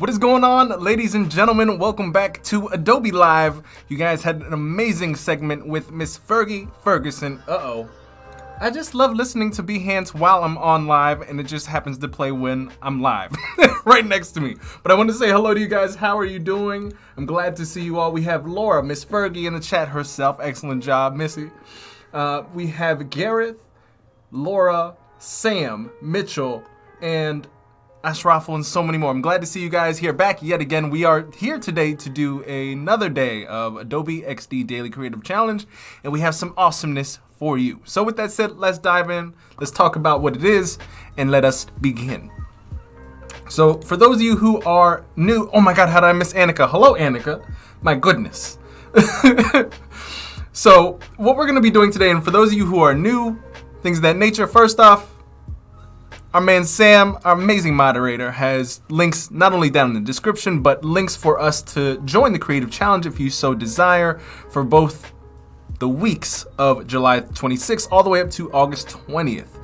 What is going on, ladies and gentlemen? Welcome back to Adobe Live. You guys had an amazing segment with Miss Fergie Ferguson. I just love listening to Behance while I'm on live, and it just happens to play when I'm live, right next to me. But I want to say hello to you guys. How are you doing? I'm glad to see you all. We have Laura, Miss Fergie in the chat herself. Excellent job, Missy. We have Gareth, Laura, Sam, Mitchell, and Ashraful, and so many more. I'm glad to see you guys here back yet again. We are here today to do another day of Adobe XD Daily Creative Challenge, and we have some awesomeness for you. So with that said, let's dive in. Let's talk about what it is, and let us begin. So for those of you who are new, oh my God, how did I miss Annika? Hello, Annika. My goodness. So what we're going to be doing today, and for those of you who are new, things of that nature, first off, our man Sam, our amazing moderator, has links not only down in the description, but links for us to join the Creative Challenge if you so desire for both the weeks of July 26th all the way up to August 20th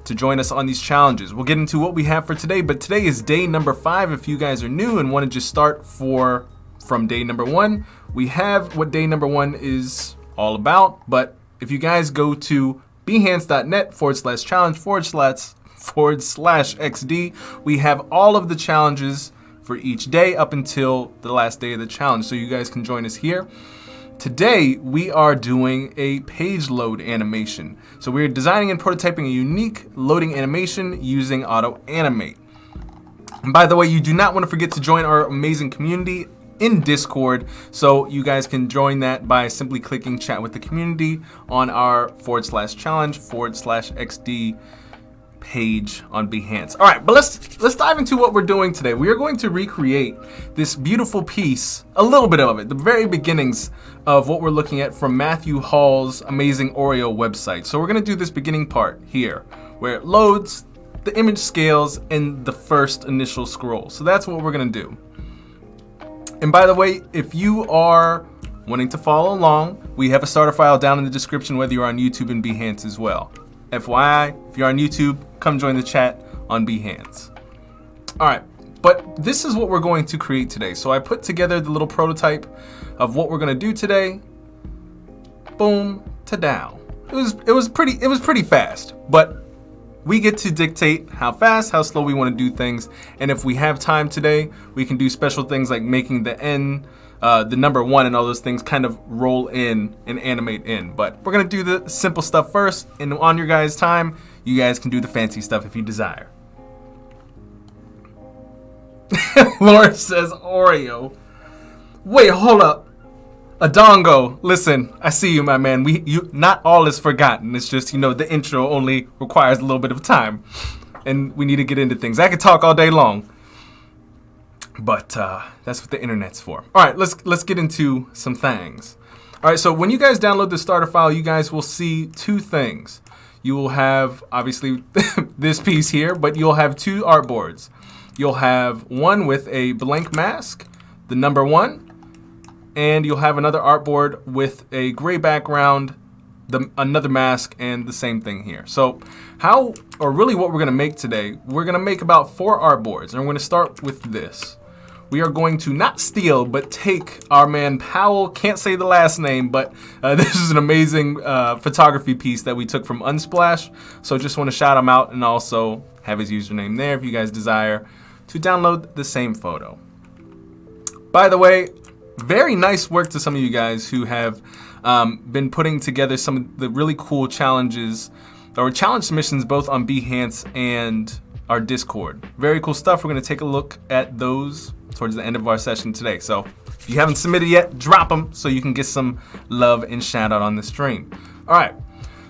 to join us on these challenges. We'll get into what we have for today, but today is day number 5. If you guys are new and want to just start from day number 1, we have what day number 1 is all about. But if you guys go to behance.net/challenge/XD, we have all of the challenges for each day up until the last day of the challenge, so you guys can join us here. Today we are doing a page load animation. So we're designing and prototyping a unique loading animation using Auto-Animate. And by the way, you do not want to forget to join our amazing community in Discord, so you guys can join that by simply clicking chat with the community on our /challenge/XD page on Behance. All right, but let's dive into what we're doing today. We are going to recreate this beautiful piece, a little bit of it, the very beginnings of what we're looking at from Matthew Hall's amazing Oreo website. So we're going to do this beginning part here, where it loads, the image scales, and the first initial scroll. So that's what we're going to do. And by the way, if you are wanting to follow along, we have a starter file down in the description, whether you're on YouTube and Behance as well. FYI, if you're on YouTube, come join the chat on Behance. All right, but this is what we're going to create today. So I put together the little prototype of what we're going to do today. Boom, ta-dow. It was pretty fast, but we get to dictate how fast, how slow we want to do things. And if we have time today, we can do special things like making the N, the number 1 and all those things kind of roll in and animate in. But we're going to do the simple stuff first. And on your guys' time, you guys can do the fancy stuff if you desire. Laura says Oreo. Wait, hold up. Adongo, listen, I see you, my man. Not all is forgotten. It's just, the intro only requires a little bit of time, and we need to get into things. I could talk all day long, but that's what the internet's for. All right, let's get into some things. All right, so when you guys download the starter file, you guys will see 2 things. You will have, obviously, this piece here, but you'll have 2 artboards. You'll have one with a blank mask, the number 1, and you'll have another artboard with a gray background, another mask, and the same thing here. So what we're going to make today, we're going to make about 4 artboards, and we're going to start with this. We are going to not steal, but take our man Powell, can't say the last name, but this is an amazing photography piece that we took from Unsplash. So just want to shout him out and also have his username there if you guys desire to download the same photo. By the way, very nice work to some of you guys who have been putting together some of the really cool challenges or challenge submissions both on Behance and our Discord. Very cool stuff. We're going to take a look at those towards the end of our session today. So if you haven't submitted yet, drop them so you can get some love and shout out on the stream. All right.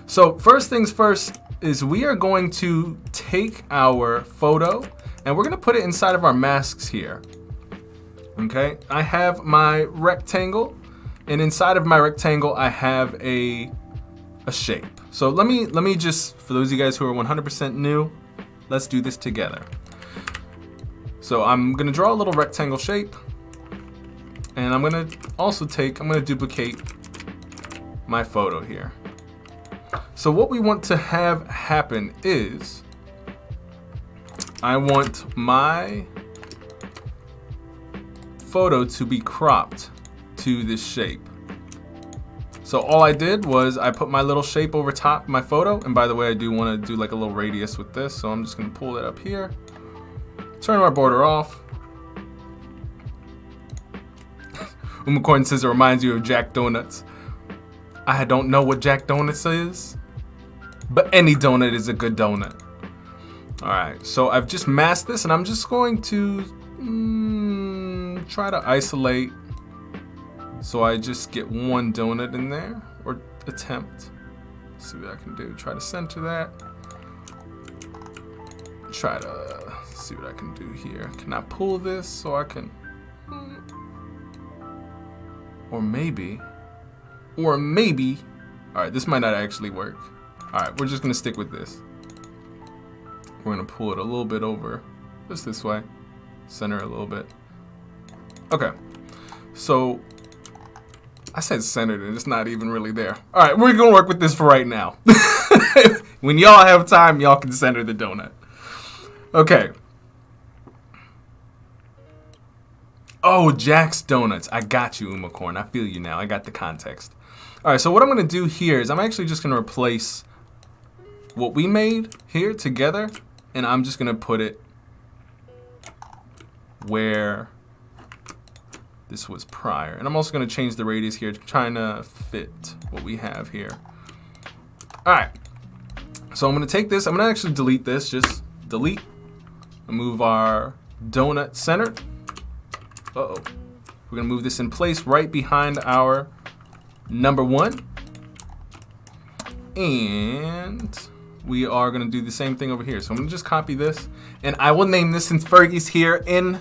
So first things first is we are going to take our photo and we're going to put it inside of our masks here. Okay, I have my rectangle, and inside of my rectangle, I have a shape. So let me just, for those of you guys who are 100% new, let's do this together. So I'm gonna draw a little rectangle shape, and I'm gonna duplicate my photo here. So what we want to have happen is I want my photo to be cropped to this shape. So all I did was I put my little shape over top my photo. And by the way, I do want to do like a little radius with this. So I'm just going to pull that up here. Turn our border off. Umacorn says it reminds you of Jack Donuts. I don't know what Jack Donuts is, but any donut is a good donut. Alright, so I've just masked this and I'm just going to try to isolate so I just get one donut in there, or attempt. Let's see what I can do. Try to center that. Try to see what I can do here. Can I pull this so I can... Or maybe... Alright, this might not actually work. Alright, we're just going to stick with this. We're going to pull it a little bit over. Just this way. Center it a little bit. Okay. So... I said centered and it's not even really there. Alright, we're going to work with this for right now. When y'all have time, y'all can center the donut. Okay. Oh, Jack's Donuts. I got you, Umacorn. I feel you now. I got the context. Alright, so what I'm going to do here is I'm actually just going to replace what we made here together. And I'm just going to put it where this was prior. And I'm also going to change the radius here, trying to fit what we have here. Alright. So I'm going to take this. I'm going to actually delete this. Just delete. And move our donut centered. Uh-oh. We're going to move this in place right behind our number 1. And we are going to do the same thing over here. So I'm going to just copy this. And I will name this, since Fergie's here in...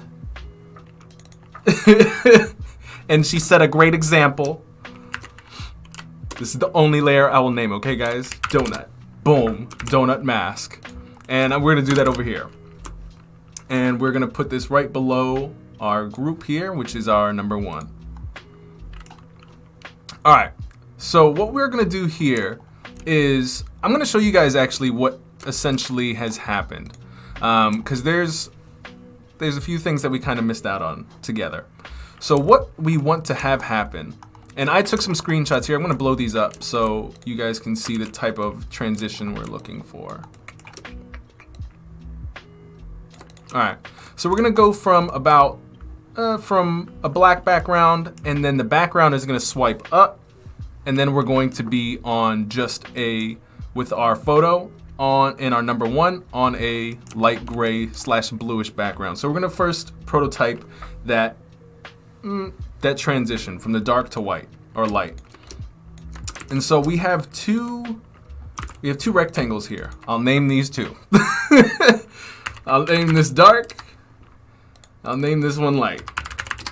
and she set a great example. This is the only layer I will name, okay guys? Donut. Boom. Donut mask. And we're going to do that over here. And we're going to put this right below our group here, which is our number 1. Alright, so what we're going to do here is I'm going to show you guys actually what essentially has happened. Because there's a few things that we kind of missed out on together. So what we want to have happen, and I took some screenshots here. I'm going to blow these up so you guys can see the type of transition we're looking for. Alright, so we're going to go from about from a black background, and then the background is going to swipe up, and then we're going to be on just with our photo in our number 1 on a light gray / bluish background. So we're going to first prototype that transition from the dark to white or light. And so we have two rectangles here. I'll name these two. I'll name this dark. I'll name this one light.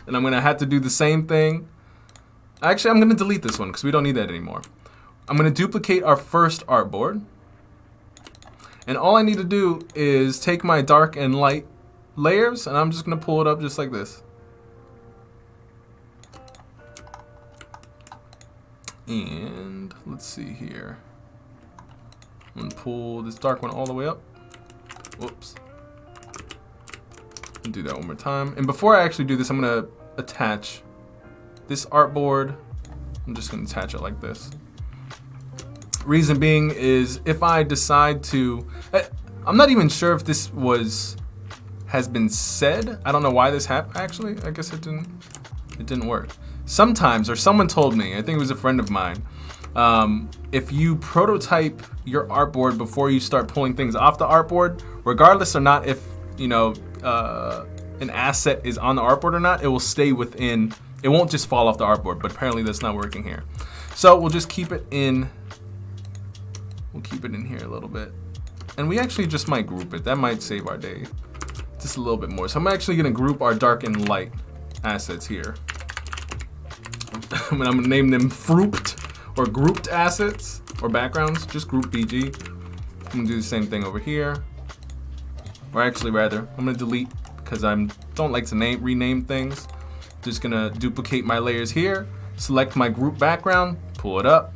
And I'm going to have to do the same thing. Actually, I'm going to delete this one because we don't need that anymore. I'm going to duplicate our first artboard. And all I need to do is take my dark and light layers, and I'm just going to pull it up just like this. And let's see here. I'm going to pull this dark one all the way up. Whoops. Do that one more time. And before I actually do this, I'm going to attach this artboard. I'm just going to attach it like this. Reason being is if I decide to... I'm not even sure if this has been said. I don't know why this happened. Actually, I guess it didn't work. Sometimes, or someone told me, I think it was a friend of mine, if you prototype your artboard before you start pulling things off the artboard, regardless or not if, you know, an asset is on the artboard or not, it will stay within, it won't just fall off the artboard, but apparently that's not working here. So we'll just keep it in, here a little bit. And we actually just might group it. That might save our day just a little bit more. So I'm actually gonna group our dark and light assets here. I'm gonna name them grouped or grouped assets or backgrounds, just group BG. I'm gonna do the same thing over here. Or actually rather, I'm gonna delete because I don't like to rename things. Just gonna duplicate my layers here, select my group background, pull it up.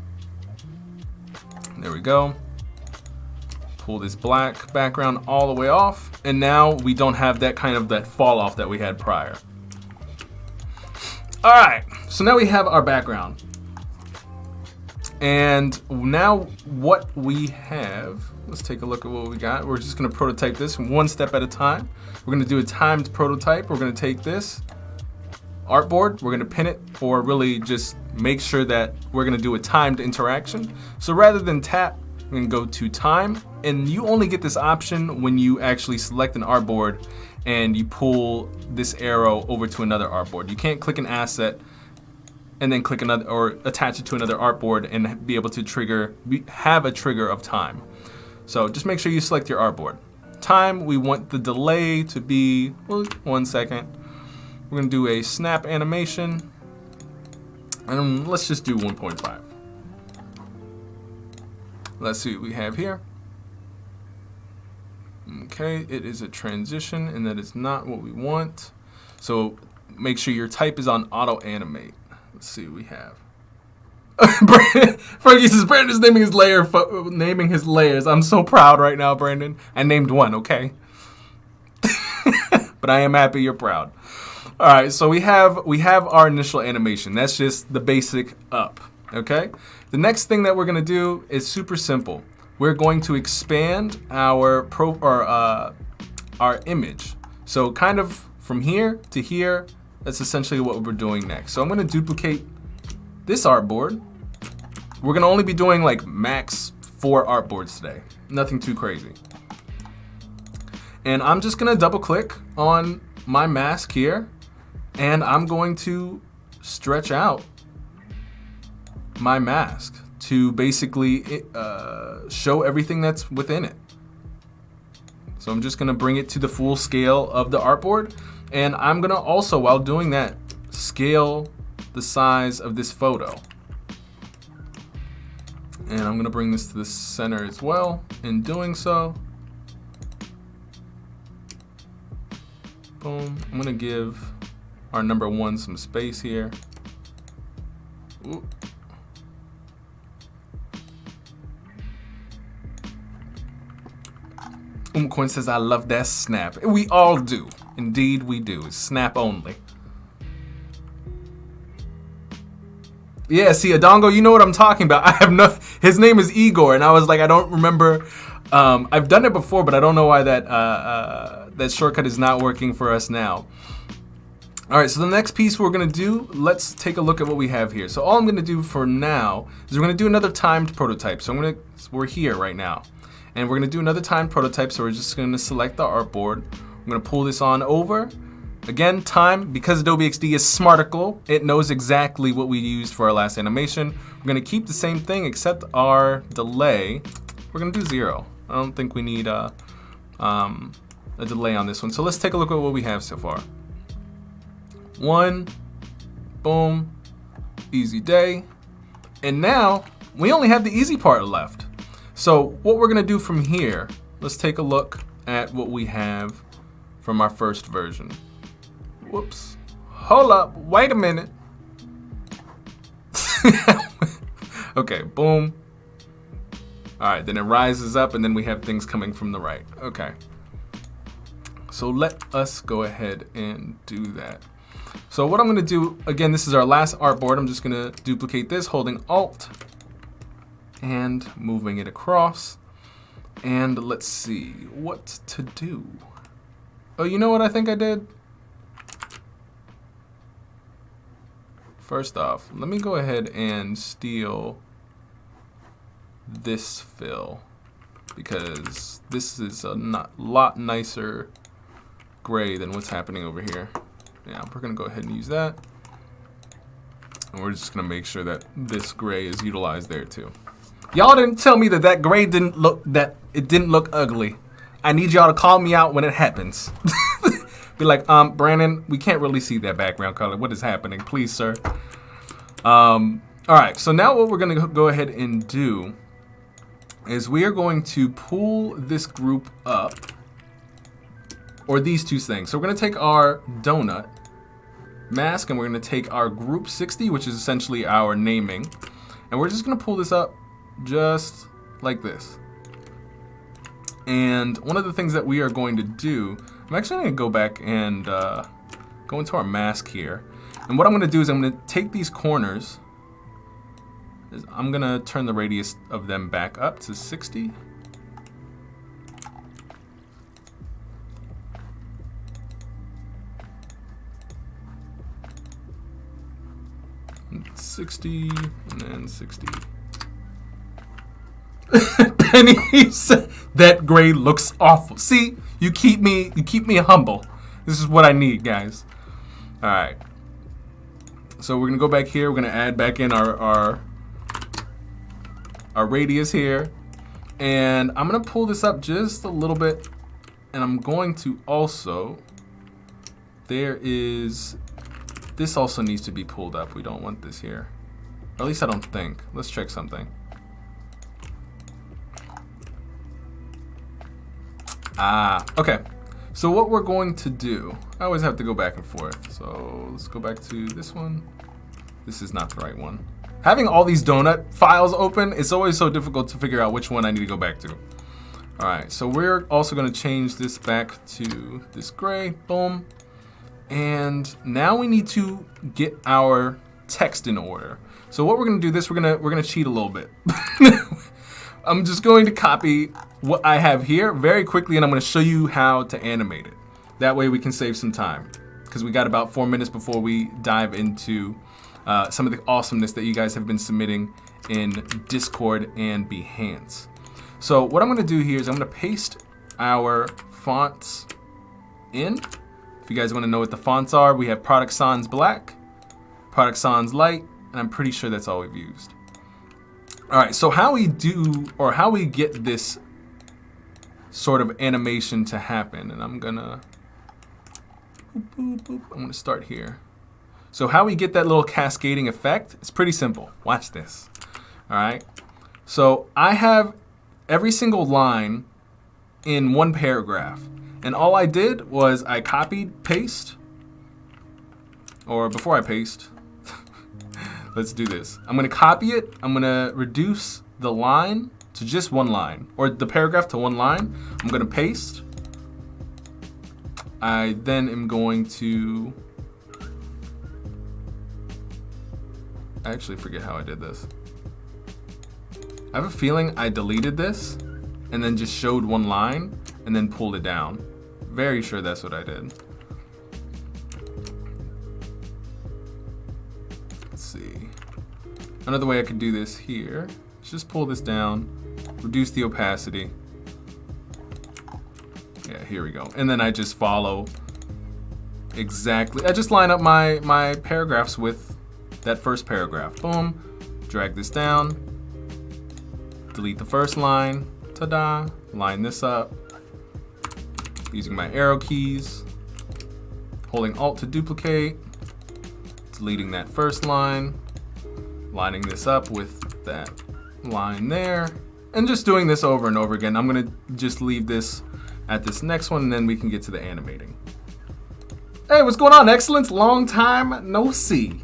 There we go. Pull this black background all the way off, and now we don't have that kind of fall off that we had prior. All right, so now we have our background. And now what we have, let's take a look at what we got. We're just gonna prototype this one step at a time. We're gonna do a timed prototype. We're gonna take this artboard, we're gonna pin it, or really just make sure that we're gonna do a timed interaction. So rather than tap, we're gonna go to time, and you only get this option when you actually select an artboard and you pull this arrow over to another artboard. You can't click an asset and then click another or attach it to another artboard and be able to have a trigger of time. So just make sure you select your artboard. Time, we want the delay to be, well, 1 second. We're gonna do a snap animation, and let's just do 1.5. Let's see what we have here. Okay, it is a transition, and that is not what we want. So make sure your type is on Auto-Animate. Let's see what we have. Frankie says Brandon's naming his layers. I'm so proud right now, Brandon. I named one, okay? But I am happy you're proud. All right, so we have our initial animation. That's just the basic up, okay? The next thing that we're gonna do is super simple. We're going to expand our image. So kind of from here to here, that's essentially what we're doing next. So I'm gonna duplicate this artboard. We're gonna only be doing like max 4 artboards today. Nothing too crazy. And I'm just gonna double click on my mask here, and I'm going to stretch out my mask to basically show everything that's within it. So I'm just gonna bring it to the full scale of the artboard, and I'm gonna also, while doing that, scale the size of this photo. And I'm gonna bring this to the center as well. In doing so, boom, I'm gonna give our number 1 some space here. Ooh. Coin says, I love that snap. We all do. Indeed we do. It's snap only. Yeah, see, Adongo, you know what I'm talking about. I have no, his name is Igor, and I was like, I don't remember. I've done it before, but I don't know why that shortcut is not working for us now. All right, so the next piece we're gonna do, let's take a look at what we have here. So all I'm gonna do for now is we're gonna do another timed prototype. So we're here right now. And we're gonna do another timed prototype, so we're just gonna select the artboard. I'm gonna pull this on over. Again, time, because Adobe XD is smarticle, it knows exactly what we used for our last animation. We're gonna keep the same thing except our delay. We're gonna do 0. I don't think we need a delay on this one. So let's take a look at what we have so far. 1, boom, easy day. And now we only have the easy part left. So what we're gonna do from here, let's take a look at what we have from our first version. Whoops, hold up, wait a minute. Okay, boom. All right, then it rises up and then we have things coming from the right. Okay, so let us go ahead and do that. So what I'm gonna do, again, this is our last artboard. I'm just gonna duplicate this, holding Alt and moving it across. And let's see what to do. Oh, you know what I think I did? First off, let me go ahead and steal this fill, because this is a lot nicer gray than what's happening over here. Yeah, we're gonna go ahead and use that. And we're just gonna make sure that this gray is utilized there too. Y'all didn't tell me that gray didn't look ugly. I need y'all to call me out when it happens. Be like, Brandon, we can't really see that background color. What is happening? Please, sir. All right, so now what we're gonna go ahead and do is we are going to pull this group up, or these two things. So we're gonna take our donut mask and we're gonna take our group 60, which is essentially our naming, and we're just gonna pull this up just like this. And one of the things that we are going to do, I'm actually going to go back and go into our mask here. And what I'm going to do is I'm going to take these corners. I'm going to turn the radius of them back up to 60. And 60 and then 60. Penny said that gray looks awful. See, you keep me humble. This is what I need, guys. All right. So we're gonna go back here. We're gonna add back in our radius here, and I'm gonna pull this up just a little bit, and I'm going to also. This also needs to be pulled up. We don't want this here, or at least I don't think. Let's check something. Okay. So what we're going to do, I always have to go back and forth. So let's go back to this one. This is not the right one. Having all these donut files open, it's always so difficult to figure out which one I need to go back to. All right, so we're also going to change this back to this gray. Boom. And now we need to get our text in order. So what we're going to do this, we're going to cheat a little bit. I'm just going to copy what I have here very quickly, and I'm going to show you how to animate it. That way we can save some time, because we got about 4 minutes before we dive into some of the awesomeness that you guys have been submitting in Discord and Behance. So what I'm going to do here is I'm going to paste our fonts in. If you guys want to know what the fonts are, we have Product Sans Black, Product Sans Light, and I'm pretty sure that's all we've used. All right, so how we get this sort of animation to happen, and I'm gonna start here. So how we get that little cascading effect, it's pretty simple. Watch this. All right, so I have every single line in one paragraph, and all I did was I copied, paste, or before I paste, let's do this. I'm gonna copy it. I'm gonna reduce the line to just one line, or the paragraph to one line. I'm gonna paste. I then am going to, I actually forget how I did this. I have a feeling I deleted this and then just showed one line and then pulled it down. Very sure that's what I did. Let's see. Another way I could do this here is just pull this down, reduce the opacity. Yeah, here we go. And then I just follow exactly. I just line up my paragraphs with that first paragraph. Boom. Drag this down. Delete the first line. Ta-da. Line this up. Using my arrow keys. Holding Alt to duplicate. Deleting that first line. Lining this up with that line there. And just doing this over and over again. I'm going to just leave this at this next one, and then we can get to the animating. Hey, what's going on, Excellence? Long time no see.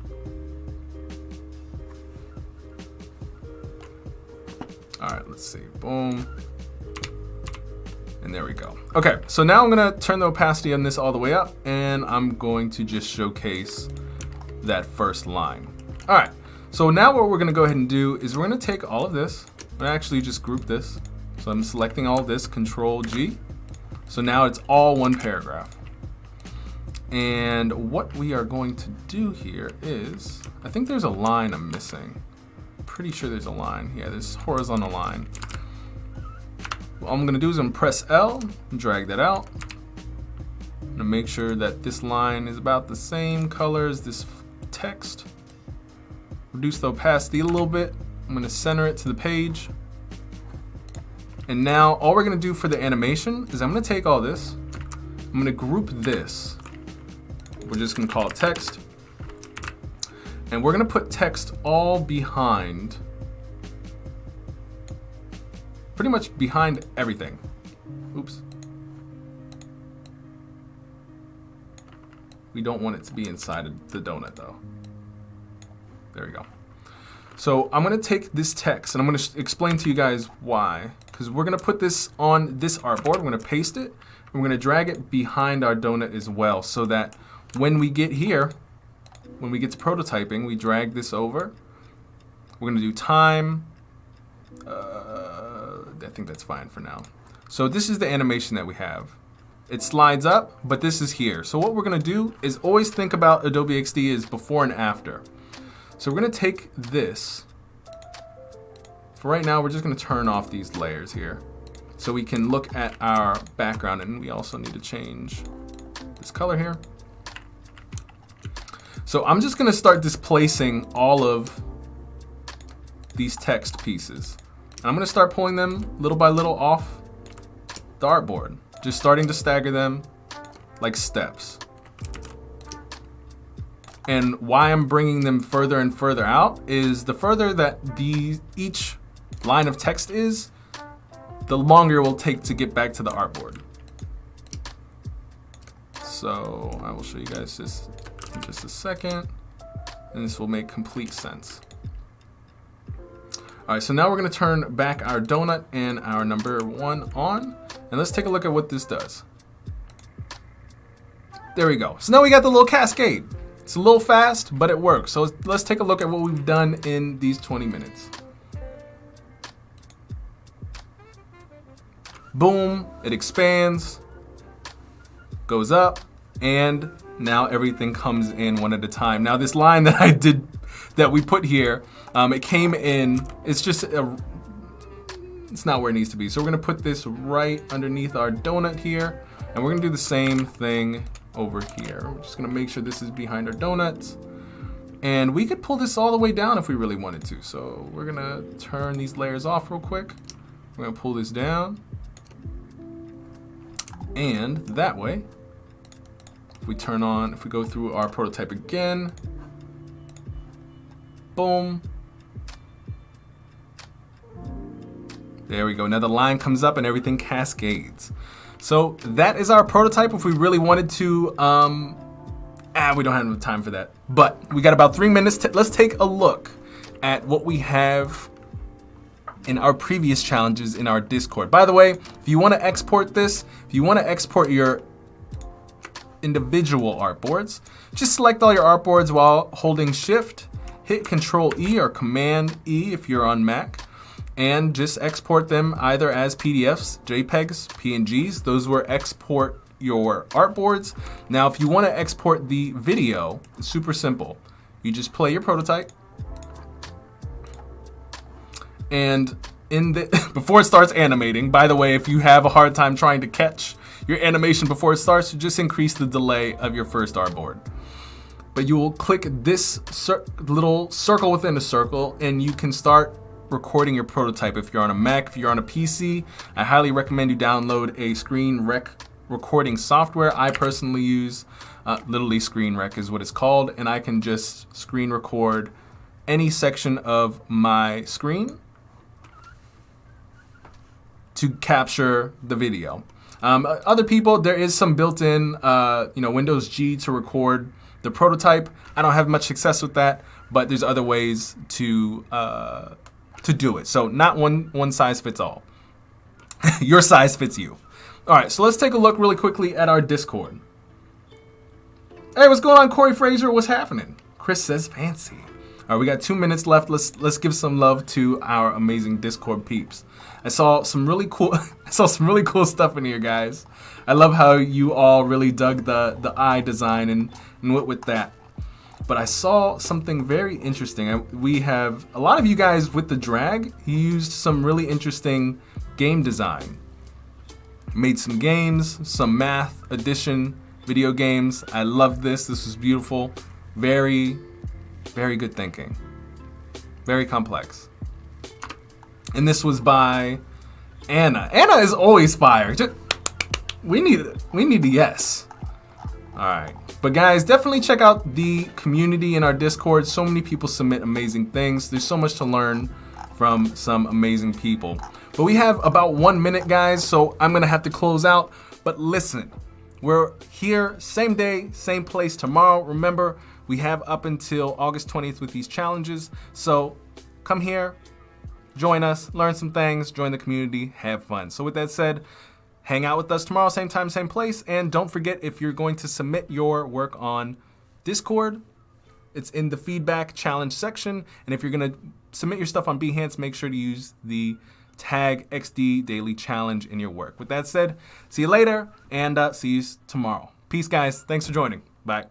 All right, let's see. Boom. And there we go. Okay, so now I'm gonna turn the opacity on this all the way up, and I'm going to just showcase that first line. All right, so now what we're gonna go ahead and do is we're gonna take all of this, and actually just group this. So I'm selecting all of this, Control G. So now it's all one paragraph. And what we are going to do here is, I think there's a line I'm missing. Pretty sure there's a line. Yeah, there's a horizontal line. What I'm gonna do is I'm gonna press L and drag that out. I'm gonna make sure that this line is about the same color as this text. Reduce the opacity a little bit. I'm gonna center it to the page. And now all we're gonna do for the animation is I'm gonna take all this, I'm gonna group this. We're just gonna call it text. And we're gonna put text all behind, pretty much behind everything. Oops. We don't want it to be inside of the donut though. There we go. So I'm gonna take this text and I'm gonna explain to you guys why. Because we're gonna put this on this artboard, we're gonna paste it, and we're gonna drag it behind our donut as well, so that when we get here, when we get to prototyping, we drag this over. We're going to do time. I think that's fine for now. So this is the animation that we have. It slides up, but this is here. So what we're going to do is always think about Adobe XD as before and after. So we're going to take this. For right now, we're just going to turn off these layers here so we can look at our background, and we also need to change this color here. So I'm just going to start displacing all of these text pieces. And I'm going to start pulling them little by little off the artboard, just starting to stagger them like steps. And why I'm bringing them further and further out is the further that each line of text is, the longer it will take to get back to the artboard. So I will show you guys this in just a second, and this will make complete sense. All right, so now we're going to turn back our donut and our number 1 on, and let's take a look at what this does. There we go. So now we got the little cascade. It's a little fast, but it works. So let's take a look at what we've done in these 20 minutes. Boom, it expands, goes up, and now everything comes in one at a time. Now this line that we put here, it came in, it's not where it needs to be. So we're gonna put this right underneath our donut here, and we're gonna do the same thing over here. We're just gonna make sure this is behind our donuts. And we could pull this all the way down if we really wanted to. So we're gonna turn these layers off real quick. We're gonna pull this down. And that way, if we go through our prototype again, boom. There we go. Now the line comes up and everything cascades. So that is our prototype. If we really wanted to, we don't have enough time for that. But we got about 3 minutes. Let's take a look at what we have in our previous challenges in our Discord. By the way, if you want to export this, if you want to export your individual artboards, just select all your artboards while holding Shift, hit Control E or Command E if you're on Mac, and just export them either as PDFs, JPEGs, PNGs. Those will export your artboards. Now, if you want to export the video, it's super simple. You just play your prototype, and before it starts animating, by the way, if you have a hard time trying to catch your animation before it starts, you just increase the delay of your first artboard. But you will click this little circle within a circle, and you can start recording your prototype. If you're on a Mac, if you're on a PC, I highly recommend you download a screen rec recording software. I personally use literally Screen Rec is what it's called, and I can just screen record any section of my screen to capture the video. Other people, there is some built-in Windows G to record the prototype. I don't have much success with that, but there's other ways to do it. So not one size fits all. Your size fits you. All right, so let's take a look really quickly at our Discord. Hey, what's going on, Corey Fraser? What's happening? Chris says fancy. All right, we got 2 minutes left. Let's give some love to our amazing Discord peeps. I saw some really cool stuff in here, guys. I love how you all really dug the eye design and went with that. But I saw something very interesting. We have a lot of you guys with the drag. You used some really interesting game design. Made some games, some math addition video games. I love this. This was beautiful. Very, very good thinking. Very complex. And this was by Anna. Anna is always fire. We need a yes. All right. But guys, definitely check out the community in our Discord. So many people submit amazing things. There's so much to learn from some amazing people. But we have about 1 minute, guys, so I'm gonna have to close out. But listen, we're here same day, same place tomorrow. Remember, we have up until August 20th with these challenges. So come here, join us, learn some things, join the community, have fun. So with that said, hang out with us tomorrow, same time, same place. And don't forget, if you're going to submit your work on Discord, It's in the feedback challenge section. And if you're going to submit your stuff on Behance, make sure to use the tag XD Daily Challenge in your work. With that said, see you later and see you tomorrow. Peace, guys. Thanks for joining. Bye.